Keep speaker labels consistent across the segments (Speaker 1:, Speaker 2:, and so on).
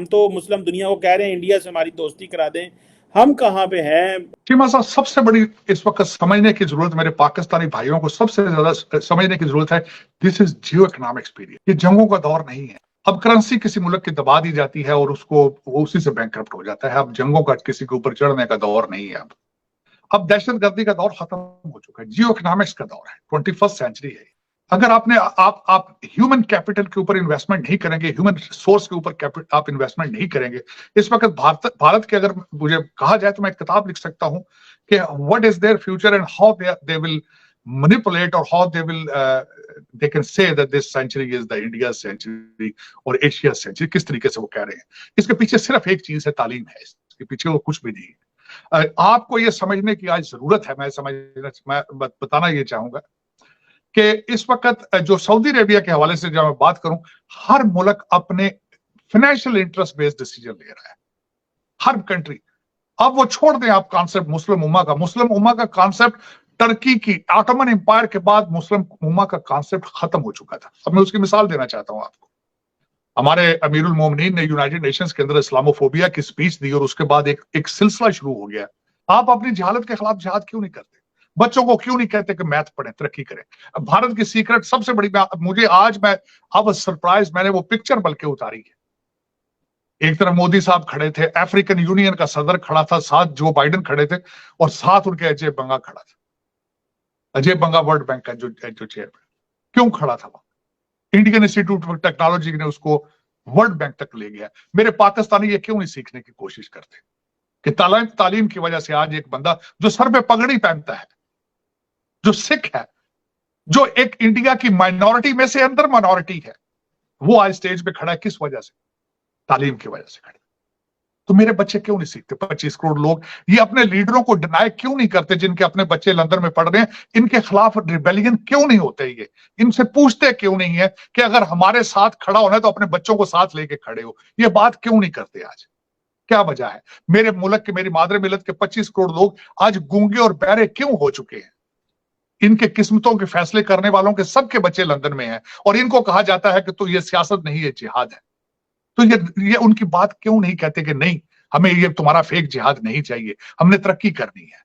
Speaker 1: हम तो मुस्लिम दुनिया को कह रहे हैं इंडिया से हमारी दोस्ती करा दें, हम कहाँ पे हैं?
Speaker 2: चीमा साहब, सबसे बड़ी इस वक्त समझने की जरूरत, मेरे पाकिस्तानी भाइयों को सबसे ज्यादा समझने की जरूरत है, this is Jio economic period. ये जंगों का दौर नहीं है। अब करेंसी किसी मुल्क की दबा दी जाती है और उसको वो उसी से बैंकरप्ट हो जाता है। अब जंगों का किसी के ऊपर चढ़ने का दौर नहीं है। अब दहशतगर्दी का दौर खत्म हो चुका है, जियो इकोनॉमिक्स का दौर है, 21st सेंचुरी है। अगर आपने आप ह्यूमन कैपिटल के ऊपर इन्वेस्टमेंट नहीं करेंगे, ह्यूमन रिसोर्स के ऊपर आप इन्वेस्टमेंट नहीं करेंगे, इस वक्त भारत के, अगर मुझे कहा जाए तो मैं एक किताब लिख सकता हूं कि what is their future and how they will manipulate और how they can say that this century is the India century और एशिया सेंचुरी। किस तरीके से वो कह रहे हैं, इसके पीछे सिर्फ एक चीज है, तालीम है। इसके पीछे वो कुछ भी नहीं है। आपको ये समझने की आज जरूरत है। मैं बताना ये चाहूंगा कि इस वक्त जो सऊदी अरेबिया के हवाले से जब मैं बात करूं, हर मुल्क अपने फाइनेंशियल इंटरेस्ट बेस्ड डिसीजन ले रहा है, हर कंट्री। अब वो छोड़ दें आप कॉन्सेप्ट मुस्लिम उम्मा का कॉन्सेप्ट टर्की की ऑटोमन एम्पायर के बाद मुस्लिम उम्मा का कॉन्सेप्ट खत्म हो चुका था। अब मैं उसकी मिसाल देना चाहता हूं आपको। हमारे अमीरुल मोमिनीन ने यूनाइटेड नेशंस के अंदर इस्लामोफोबिया की स्पीच दी और उसके बाद एक सिलसिला शुरू हो गया। आप अपनी जहालत के खिलाफ जिहाद क्यों नहीं करते? बच्चों को क्यों नहीं कहते कि मैथ पढ़ें, तरक्की करें? अब भारत की सीक्रेट सबसे बड़ी, मुझे आज मैं अब सरप्राइज, मैंने वो पिक्चर बल्कि उतारी है। एक तरफ मोदी साहब खड़े थे, अफ्रीकन यूनियन का सदर खड़ा था, साथ जो बाइडेन खड़े थे और साथ उनके अजय बंगा खड़ा था। अजय बंगा वर्ल्ड बैंक का जो चेयरमैन, क्यों खड़ा था वहां? इंडियन इंस्टीट्यूट ऑफ टेक्नोलॉजी ने उसको वर्ल्ड बैंक तक ले गया। मेरे पाकिस्तानी ये क्यों नहीं सीखने की कोशिश करते कि तालीम की वजह से आज एक बंदा जो सर पे पगड़ी पहनता है, जो सिख है, जो एक इंडिया की माइनॉरिटी में से अंदर माइनॉरिटी है, वो आज स्टेज पे खड़ा है। किस वजह से? तालीम की वजह से खड़ा। तो मेरे बच्चे क्यों नहीं सीखते? 25 करोड़ लोग ये अपने लीडरों को डिनाई क्यों नहीं करते? जिनके अपने बच्चे लंदन में पढ़ रहे हैं, इनके खिलाफ रिबेलियन क्यों नहीं होते? ये इनसे पूछते क्यों नहीं है कि अगर हमारे साथ खड़ा होना है तो अपने बच्चों को साथ लेके खड़े हो? ये बात क्यों नहीं करते आज? क्या वजह है? मेरे मुल्क के, मेरी मादर मिलत के 25 करोड़ लोग आज गूंगे और बहरे क्यों हो चुके हैं? इनके किस्मतों के फैसले करने वालों के सबके बच्चे लंदन में हैं और इनको कहा जाता है कि तो ये सियासत नहीं है, जिहाद है। तो ये उनकी बात क्यों नहीं कहते कि नहीं, हमें ये तुम्हारा फेक जिहाद नहीं चाहिए, हमने तरक्की करनी है,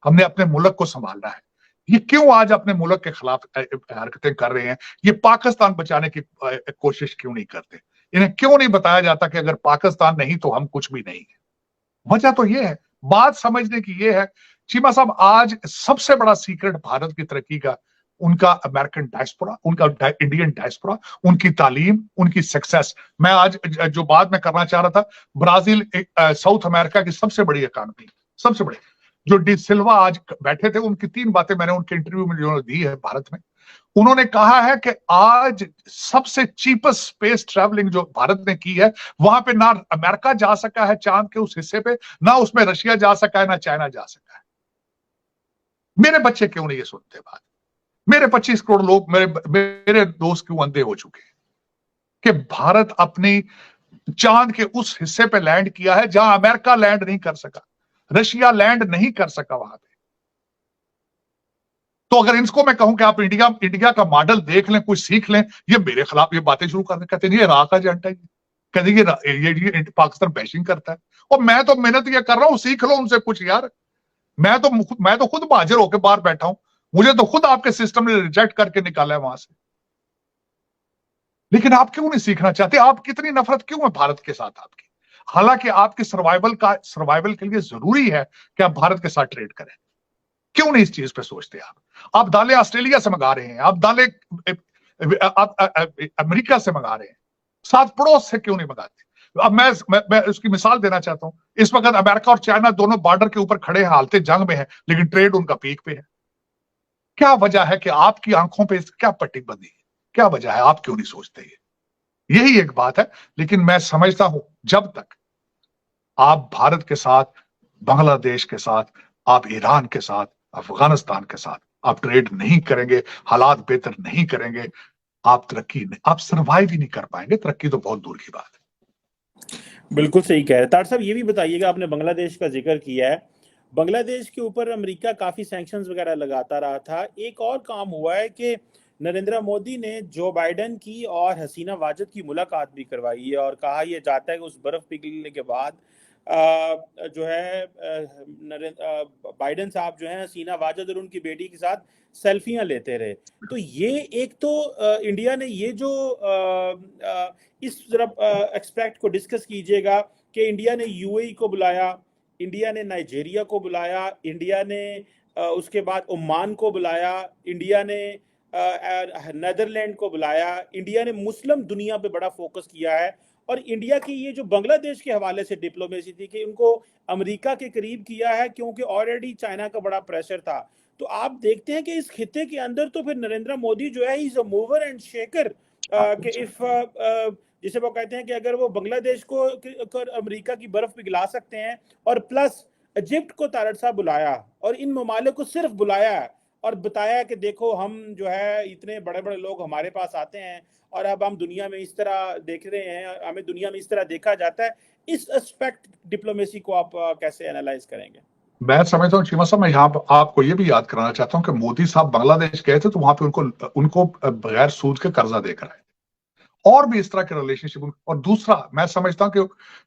Speaker 2: हमने अपने मुल्क को संभालना है? ये क्यों आज अपने मुल्क के खिलाफ हरकतें कर रहे हैं? ये पाकिस्तान बचाने की कोशिश क्यों नहीं करते? इन्हें क्यों नहीं बताया जाता कि अगर पाकिस्तान नहीं तो हम कुछ भी नहीं है? वजह तो ये है, बात समझने की ये है। चीमा साहब, आज सबसे बड़ा सीक्रेट भारत की तरक्की का उनका अमेरिकन डायस्पोरा, उनका इंडियन डायस्पोरा, उनकी तालीम, उनकी सक्सेस। मैं आज जो बात मैं करना चाह रहा था, ब्राजील साउथ अमेरिका की सबसे बड़ी इकोनॉमी, सबसे बड़ी, जो डी सिल्वा आज बैठे थे, उनकी 3 बातें मैंने उनके इंटरव्यू में जो दी है भारत में। उन्होंने कहा है कि आज सबसे चीपेस्ट स्पेस ट्रैवलिंग जो भारत ने की है, वहां पे ना अमेरिका जा सका है चांद के उस हिस्से पे, ना उसमें रशिया जा सका है, ना चाइना जा सका है। मेरे बच्चे क्यों नहीं ये सुनते बात? मेरे 25 करोड़ लोग, मेरे दोस्त क्यों अंधे हो चुके हैं कि भारत अपनी चांद के उस हिस्से पे लैंड किया है जहां अमेरिका लैंड नहीं कर सका, रशिया लैंड नहीं कर सका वहां पे। तो अगर इनको मैं कहूं कि आप इंडिया का मॉडल देख लें, कुछ सीख लें, ये मेरे खिलाफ ये बातें शुरू करने, कहते हैं ये इराक का एजेंडा है, कहते ये पाकिस्तान बैशिंग करता है। और मैं तो मेहनत ये कर रहा हूं, सीख लो उनसे कुछ यार। मैं तो खुद बहाजिर होकर बाहर बैठा हूं, मुझे तो खुद आपके सिस्टम ने रिजेक्ट करके निकाला है वहां से। लेकिन आप क्यों नहीं सीखना चाहते? आप कितनी नफरत क्यों है भारत के साथ आपकी? हालांकि आपकी सर्वाइवल के लिए जरूरी है कि आप भारत के साथ ट्रेड करें। क्यों नहीं इस चीज पे सोचते? आप दालें ऑस्ट्रेलिया से मंगा रहे हैं, आप दालें अमेरिका से मंगा रहे हैं, साथ पड़ोस से क्यों नहीं मंगाते? अब मैं उसकी मिसाल देना चाहता हूं। इस वक्त अमेरिका और चाइना दोनों बॉर्डर के ऊपर खड़े हैं, हालते जंग में है, लेकिन ट्रेड उनका पीक पे है। क्या वजह है कि आपकी आंखों पे क्या पट्टी बंधी है? क्या वजह है? आप क्यों नहीं सोचते? यही एक बात है। लेकिन मैं समझता हूं, जब तक आप भारत के साथ, बांग्लादेश के साथ, आप ईरान के साथ, अफगानिस्तान के साथ आप ट्रेड नहीं करेंगे, हालात बेहतर नहीं करेंगे, आप सर्वाइव ही नहीं कर पाएंगे। तरक्की तो बहुत दूर की बात है।
Speaker 1: बिल्कुल सही कह रहे हैं तार साहब। ये भी बताइएगा, आपने बांग्लादेश का जिक्र किया है, बांग्लादेश के ऊपर अमेरिका काफी सैंक्शंस वगैरह लगाता रहा था। एक और काम हुआ है कि नरेंद्र मोदी ने जो बाइडेन की और हसीना वाजिद की मुलाकात भी करवाई है और कहा यह जाता है कि उस बर्फ पिघलने के बाद जो है बाइडेन साहब जो है हसीना वाजिद और उनकी बेटी के साथ सेल्फियां लेते रहे। तो ये एक तो इंडिया ने ये जो इस तरफ एक्सपेक्ट को डिस्कस कीजिएगा कि इंडिया ने यूएई को बुलाया, इंडिया ने नाइजीरिया को बुलाया, इंडिया ने उसके बाद ओमान को बुलाया, इंडिया ने नेदरलैंड को बुलाया, इंडिया ने मुस्लिम दुनिया पे बड़ा फोकस किया है। और इंडिया की ये जो बांग्लादेश के हवाले से डिप्लोमेसी थी कि उनको अमेरिका के करीब किया है क्योंकि ऑलरेडी चाइना का बड़ा प्रेशर था। तो आप देखते हैं कि इस खिते के अंदर तो फिर नरेंद्र मोदी जो है is a mover and shaker कि इफ जिसे वो कहते हैं कि अगर वो बांग्लादेश को अमेरिका की बर्फ पिघला सकते हैं और प्लस इजिप्ट को तारड़ साहब बुलाया और इन ममालिक को सिर्फ बुलाया और बताया कि देखो हम जो है इतने बड़े बड़े लोग हमारे पास आते हैं और अब हम दुनिया में इस तरह देख रहे हैं, हमें दुनिया में इस तरह देखा जाता है। इस एस्पेक्ट डिप्लोमेसी को आप कैसे एनालाइज करेंगे?
Speaker 2: मैं समझता हूँ चीमा साहब, मैं यहाँ आपको ये भी याद कराना चाहता हूँ कि मोदी साहब बांग्लादेश गए थे तो वहां पे उनको बगैर सूद के कर्जा देकर आए और भी इस तरह के रिलेशनशिप। और दूसरा मैं समझता हूं कि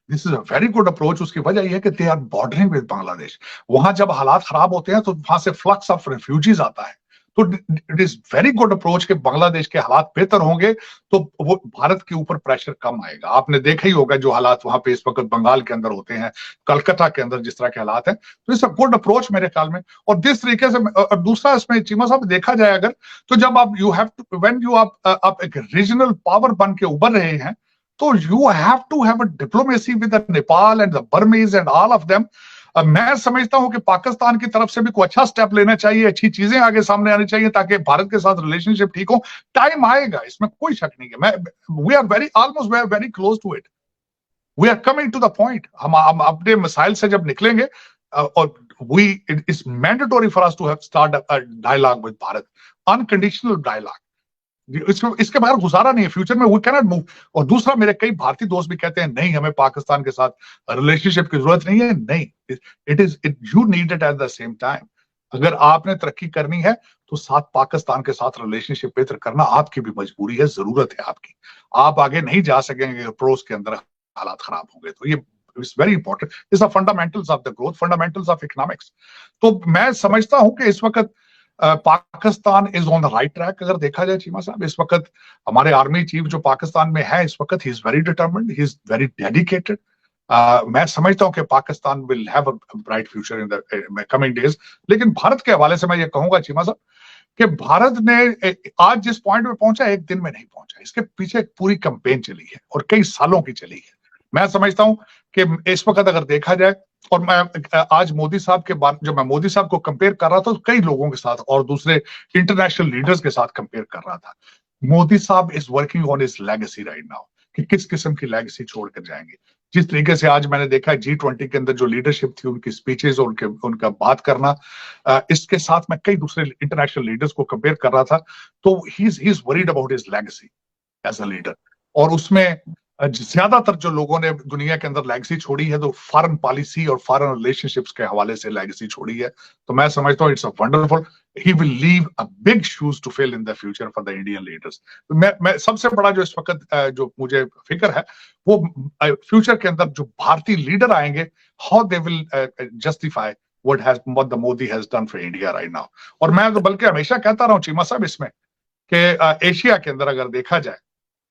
Speaker 2: this is a very good approach. उसकी वजह यह है कि they are bordering with Bangladesh. वहां जब हालात खराब होते हैं तो वहां से फ्लक्स ऑफ रेफ्यूजीज आता है। तो it is very good approach कि बांग्लादेश के हालात बेहतर होंगे तो वो भारत के ऊपर प्रेशर कम आएगा। आपने देखा ही होगा जो हालात वहां पे इस वक्त बंगाल के अंदर होते हैं, कलकत्ता के अंदर जिस तरह के हालात हैं। तो इट्स अ गुड अप्रोच मेरे ख्याल में। और जिस तरीके से और दूसरा इसमें चीमा साहब देखा जाए अगर, तो जब आप you have to when you आप एक रीजनल पावर बन के उभर रहे हैं तो you have to have a diplomacy with Nepal and the Burmese and all of them. मैं समझता हूं कि पाकिस्तान की तरफ से भी कोई अच्छा स्टेप लेना चाहिए, अच्छी चीजें आगे सामने आनी चाहिए ताकि भारत के साथ रिलेशनशिप ठीक हो। टाइम आएगा, इसमें कोई शक नहीं है। We are very almost we are very close to it, we are coming to the point. हम अपने मिसाइल से जब निकलेंगे और we it is mandatory for us to have start a dialogue with Bharat, unconditional dialogue. इसके बगैर गुजारा नहीं है फ्यूचर में, वी कैन नॉट मूव। और दूसरा, मेरे कई भारतीय दोस्त भी कहते हैं नहीं हमें पाकिस्तान के साथ रिलेशनशिप की जरूरत नहीं है। नहीं, it is you need it at the same time. अगर आपने तरक्की करनी है तो साथ पाकिस्तान के साथ रिलेशनशिप बेहतर करना आपकी भी मजबूरी है, जरूरत है आपकी। आप आगे नहीं जा सकेंगे पड़ोस के अंदर हालात खराब होंगे। तो ये it's very important, it's the fundamentals of the growth, fundamentals of economics. तो मैं समझता हूं कि इस वक्त Pakistan is on the right track. अगर देखा जाए चीमा साहब, इस वक्त हमारे आर्मी चीफ जो पाकिस्तान में है इस वक्त, he is very determined, he is very dedicated. मैं समझता हूं कि Pakistan will have a bright future in the coming days. लेकिन भारत के हवाले से मैं ये कहूंगा चीमा साहब कि भारत ने आज जिस पॉइंट में पहुंचा एक दिन में नहीं पहुंचा, इसके पीछे एक पूरी कैंपेन चली है और कई सालों की चली है। मैं समझता हूं कि इस वक्त अगर देखा जाए, और मैं आज मोदी साहब के बाद जो मैं मोदी साहब को कंपेयर कर रहा था तो कई लोगों के साथ और दूसरे इंटरनेशनल लीडर्स के साथ कंपेयर कर रहा था। मोदी साहब is working on his legacy right now कि किस किस्म की लेगेसी छोड़कर जाएंगे। जिस तरीके से आज मैंने देखा G20 के अंदर जो लीडरशिप थी, उनकी स्पीचेस और उनका बात करना, इसके साथ मैं कई दूसरे इंटरनेशनल लीडर्स को कंपेयर कर रहा था। तो he is worried about his legacy as a leader. और उसमें ज्यादातर जो लोगों ने दुनिया के अंदर लेगेसी छोड़ी है तो फॉरेन पॉलिसी और फॉरेन रिलेशनशिप्स के हवाले से लेगेसी छोड़ी है। तो मैं समझता हूँ it's a wonderful, he will leave a big shoes to fill in the future for the Indian leaders. मैं सबसे बड़ा जो इस वक्त जो मुझे फिक्र है वो फ्यूचर के अंदर जो भारतीय लीडर आएंगे, how they will justify what the Modi has done for India right now। और मैं तो बल्कि हमेशा कहता रहा हूँ चीमा साहब इसमें कि एशिया के अंदर अगर देखा जाए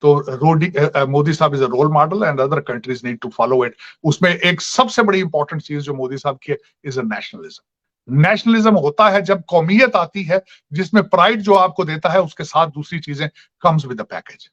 Speaker 2: तो मोदी साहब is a role model and other countries need to follow it. उसमें एक सबसे बड़ी इंपॉर्टेंट चीज जो मोदी साहब की है इज अ नेशनलिज्म। नेशनलिज्म होता है जब कौमियत आती है जिसमें प्राइड जो आपको देता है उसके साथ दूसरी चीजें कम्स विद द पैकेज।